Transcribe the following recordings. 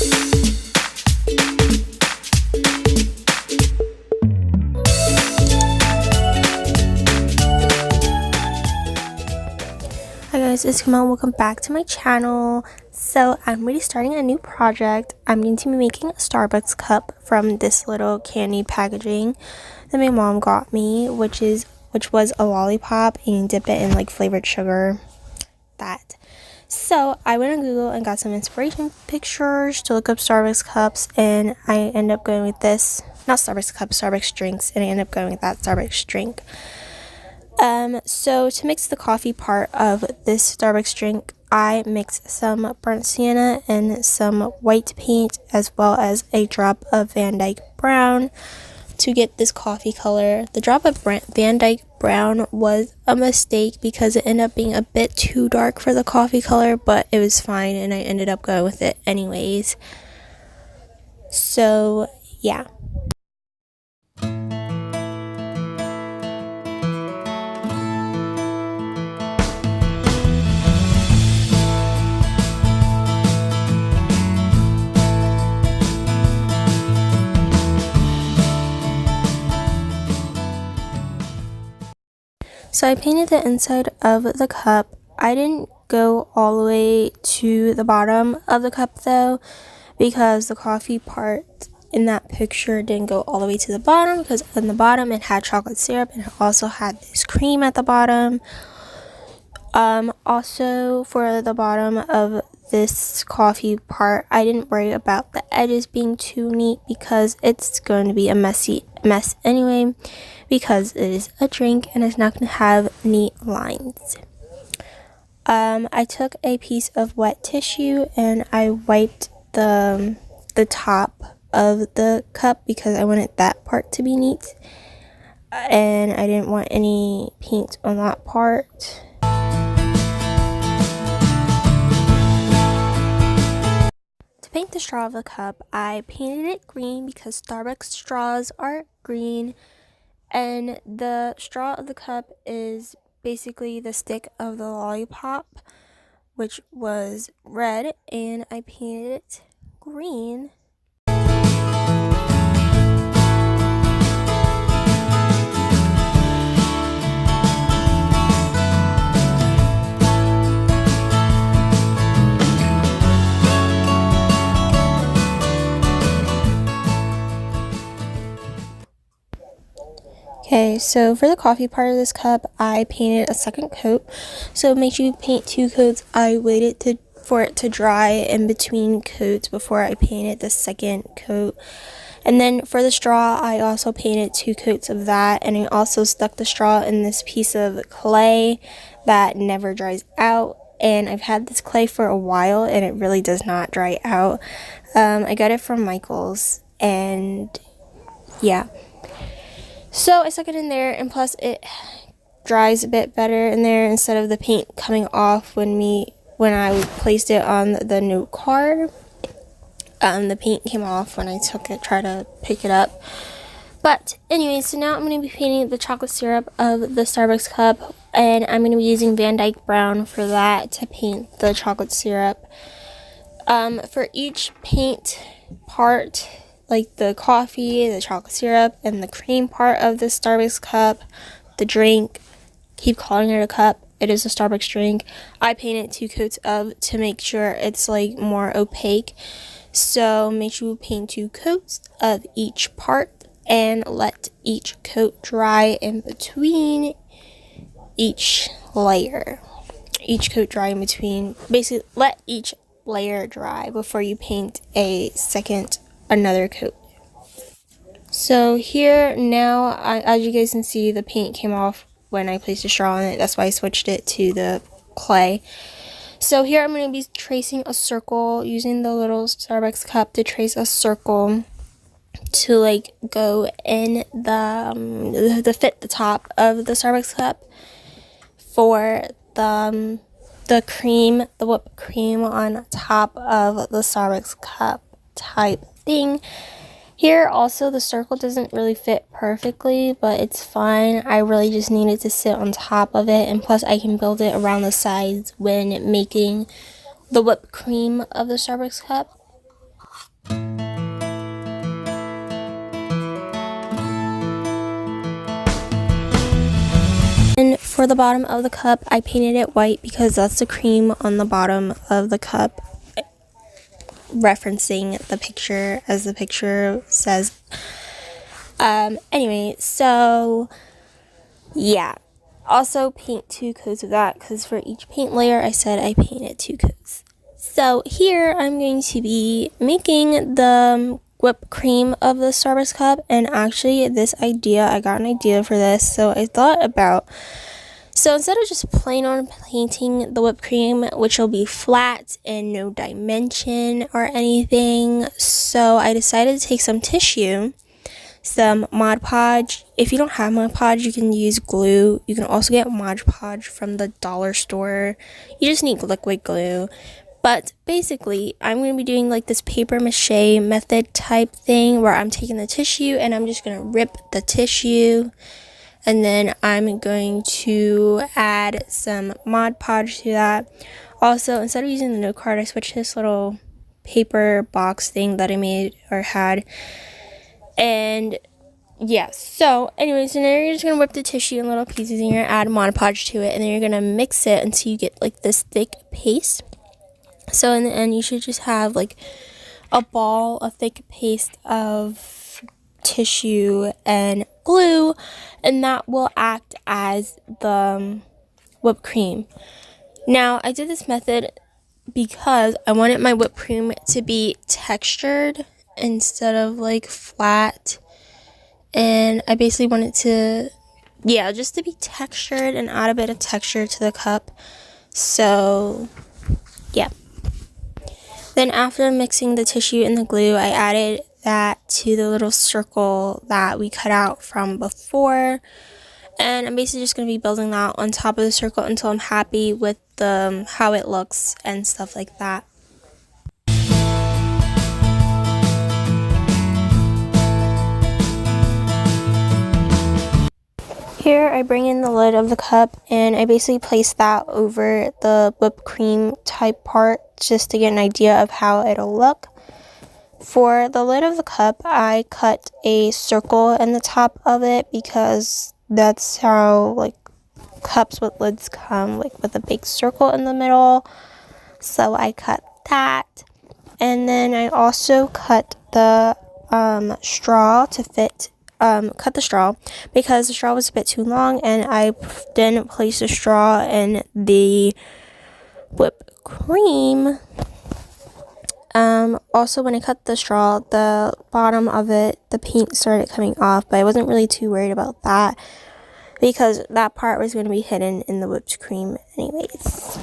Hi guys, it's Kamal. Welcome back to my channel. So I'm really starting a new project. I'm going to be making a Starbucks cup from this little candy packaging that my mom got me, which was a lollipop, and you dip it in like flavored sugar. So I went on Google and got some inspiration pictures to look up Starbucks cups, and I ended up going with this, not Starbucks cup, Starbucks drinks, and I ended up going with that Starbucks drink. So to mix the coffee part of this Starbucks drink, I mixed some burnt sienna and some white paint, as well as a drop of Van Dyke Brown to get this coffee color. The drop of Van Dyke Brown was a mistake because it ended up being a bit too dark for the coffee color, but it was fine and I ended up going with it anyways. So yeah. So I painted the inside of the cup. I didn't go all the way to the bottom of the cup though, because the coffee part in that picture didn't go all the way to the bottom, because in the bottom it had chocolate syrup and it also had this cream at the bottom. Also for the bottom of this coffee part, I didn't worry about the edges being too neat because it's going to be a messy mess anyway, because it is a drink and it's not going to have neat lines. I took a piece of wet tissue and I wiped the top of the cup because I wanted that part to be neat, and I didn't want any paint on that part. To paint the straw of the cup, I painted it green because Starbucks straws are green, and the straw of the cup is basically the stick of the lollipop, which was red, and I painted it green. Okay, so for the coffee part of this cup, I painted a second coat. So make sure you paint 2 coats. I waited for it to dry in between coats before I painted the second coat. And then for the straw, I also painted 2 coats of that, and I also stuck the straw in this piece of clay that never dries out. And I've had this clay for a while and it really does not dry out. I got it from Michael's, and yeah. So I stuck it in there, and plus it dries a bit better in there instead of the paint coming off when I placed it on the note card. The paint came off when I tried to pick it up. But anyway, so now I'm going to be painting the chocolate syrup of the Starbucks cup, and I'm going to be using Van Dyke Brown for that to paint the chocolate syrup. For each paint part, like the coffee, the chocolate syrup, and the cream part of the Starbucks cup, the drink, keep calling it a cup, it is a Starbucks drink, I painted 2 coats of to make sure it's like more opaque. So make sure you paint 2 coats of each part and let each coat dry in between each layer. Each coat dry in between, basically let each layer dry before you paint another coat. So here now, as you guys can see, the paint came off when I placed a straw on it. That's why I switched it to the clay. So here I'm going to be tracing a circle, using the little Starbucks cup to trace a circle to like go in the fit the top of the Starbucks cup for the cream, the whipped cream on top of the Starbucks cup type thing. Here also the circle doesn't really fit perfectly, but it's fine. I really just needed to sit on top of it, and plus I can build it around the sides when making the whipped cream of the Starbucks cup. And for the bottom of the cup, I painted it white because that's the cream on the bottom of the cup, referencing the picture as the picture says. Anyway, so yeah. Also paint 2 coats of that because for each paint layer I said I painted 2 coats. So here I'm going to be making the whipped cream of the Starbucks cup, and actually I got an idea for this, so I thought about, so instead of just plain on painting the whipped cream, which will be flat and no dimension or anything, so I decided to take some tissue, some Mod Podge. If you don't have Mod Podge, you can use glue. You can also get Mod Podge from the dollar store. You just need liquid glue. But basically, I'm going to be doing like this paper mache method type thing where I'm taking the tissue and I'm just going to rip the tissue. And then I'm going to add some Mod Podge to that. Also, instead of using the note card, I switched this little paper box thing that I made or had. And yeah, so anyway, so now you're just gonna whip the tissue in little pieces and you're gonna add Mod Podge to it, and then you're gonna mix it until you get like this thick paste. So in the end, you should just have like a ball, a thick paste of tissue and glue, and that will act as the whipped cream. Now, I did this method because I wanted my whipped cream to be textured instead of like flat, and I basically wanted to, yeah, just to be textured and add a bit of texture to the cup. So yeah, then after mixing the tissue and the glue, I added that to the little circle that we cut out from before, and I'm basically just going to be building that on top of the circle until I'm happy with the how it looks and stuff like that. Here I bring in the lid of the cup and I basically place that over the whipped cream type part just to get an idea of how it'll look. For the lid of the cup, I cut a circle in the top of it because that's how like cups with lids come, like with a big circle in the middle. So I cut that, and then I also cut the straw to fit. Cut the straw because the straw was a bit too long, and I didn't place the straw in the whipped cream. Also, when I cut the straw, the bottom of it, the paint started coming off, but I wasn't really too worried about that because that part was going to be hidden in the whipped cream anyways.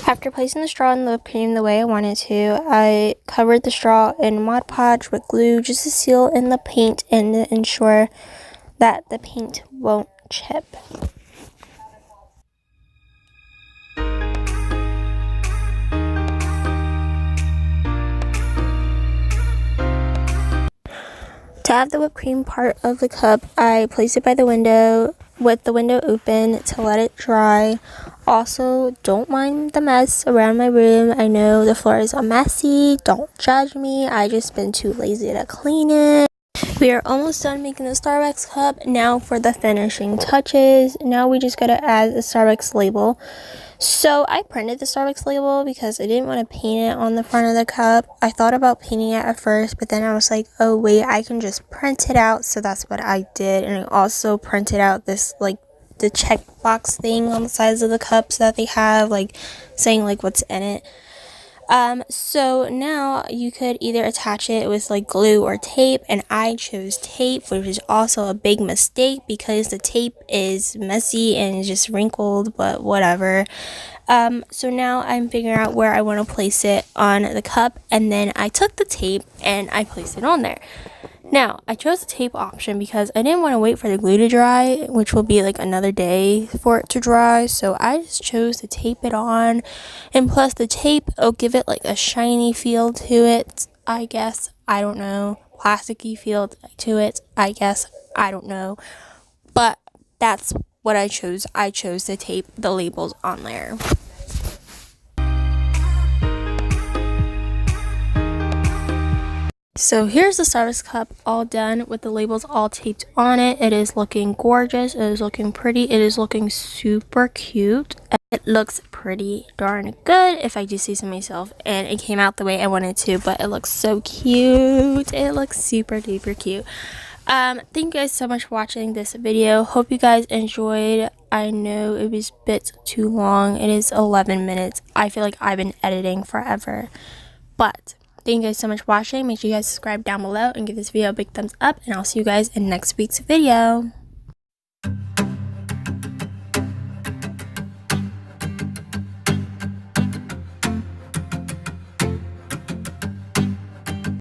After placing the straw in the whipped cream the way I wanted to, I covered the straw in Mod Podge with glue just to seal in the paint and to ensure that the paint won't chip. To have the whipped cream part of the cup, I placed it by the window with the window open to let it dry. Also, don't mind the mess around my room. I know the floor is all messy. Don't judge me. I just been too lazy to clean it. We are almost done making the Starbucks cup. Now for the finishing touches. Now we just gotta add the Starbucks label. So I printed the Starbucks label because I didn't want to paint it on the front of the cup. I thought about painting it at first, but then I was like, oh wait, I can just print it out. So that's what I did. And I also printed out this like the checkbox thing on the sides of the cups that they have, like saying like what's in it. So now you could either attach it with like glue or tape, and I chose tape, which is also a big mistake because the tape is messy and just wrinkled, but whatever. So now I'm figuring out where I want to place it on the cup, and then I took the tape and I placed it on there. Now, I chose the tape option because I didn't want to wait for the glue to dry, which will be like another day for it to dry. So I just chose to tape it on. And plus the tape will give it like a shiny feel to it, I guess. I don't know. Plasticky feel to it, I guess. I don't know. But that's what I chose. I chose to tape the labels on there. So here's the Starbucks cup all done with the labels all taped on it. It is looking gorgeous. It is looking pretty. It is looking super cute. It looks pretty darn good if I do say so myself. And it came out the way I wanted to, but it looks so cute. It looks super duper cute. Thank you guys so much for watching this video. Hope you guys enjoyed. I know it was a bit too long. It is 11 minutes. I feel like I've been editing forever. But thank you guys so much for watching. Make sure you guys subscribe down below and give this video a big thumbs up. And I'll see you guys in next week's video.